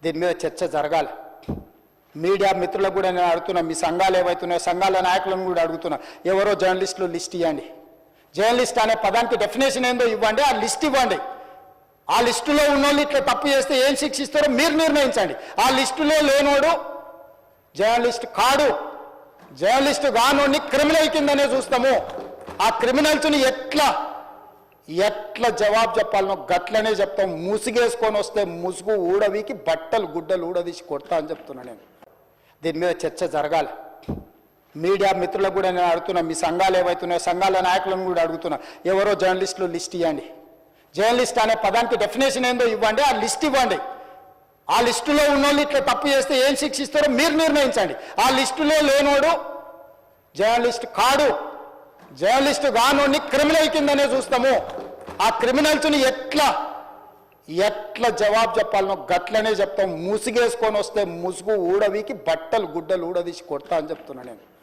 దీని మీద చర్చ జరగాలి. మీడియా మిత్రులకు కూడా నేను అడుగుతున్నా, మీ సంఘాలు ఏవైతున్నాయో సంఘాల నాయకులను కూడా అడుగుతున్నా, ఎవరో జర్నలిస్టులు లిస్ట్ ఇవ్వండి. జర్నలిస్ట్ అనే పదానికి డెఫినేషన్ ఏందో ఇవ్వండి, ఆ లిస్ట్ ఇవ్వండి. ఆ లిస్టులో ఉన్నోళ్ళు ఇట్లా తప్పు చేస్తే ఏం శిక్షిస్తారో మీరు నిర్ణయించండి. ఆ లిస్టులో లేనోడు జర్నలిస్ట్ కాడు, జర్నలిస్టు కానోడిని క్రిమినల్ కిందనే చూస్తాము. ఆ క్రిమినల్స్ని ఎట్లా జవాబు చెప్పాలనో గట్లనే చెప్తాం. ముసుగేసుకొని వస్తే ముసుగు ఊడవికి బట్టలు గుడ్డలు ఊడదీసి కొడతా అని చెప్తున్నా నేను. దీని మీద చర్చ జరగాలి. మీడియా మిత్రులకు కూడా నేను అడుగుతున్నా, మీ సంఘాలు ఏవైతున్నాయో సంఘాల నాయకులను కూడా అడుగుతున్నా, ఎవరో జర్నలిస్టులు లిస్ట్ ఇవ్వండి. జర్నలిస్ట్ అనే పదానికి డెఫినేషన్ ఏందో ఇవ్వండి, ఆ లిస్ట్ ఇవ్వండి. ఆ లిస్టులో ఉన్నోళ్ళు ఇట్లా తప్పు చేస్తే ఏం శిక్షిస్తారో మీరు నిర్ణయించండి. ఆ లిస్టులో లేనోడు జర్నలిస్ట్ కాడు, జర్నలిస్టు కానోడిని క్రిమినల్ కిందనే చూస్తాము. ఆ క్రిమినల్స్ని ఎట్లా జవాబు చెప్పాలనో గట్లనే చెప్తాం. ముసుగేసుకొని వస్తే ముసుగు ఊడవికి బట్టలు గుడ్డలు ఊడదీసి కొడతా అని చెప్తున్నా నేను.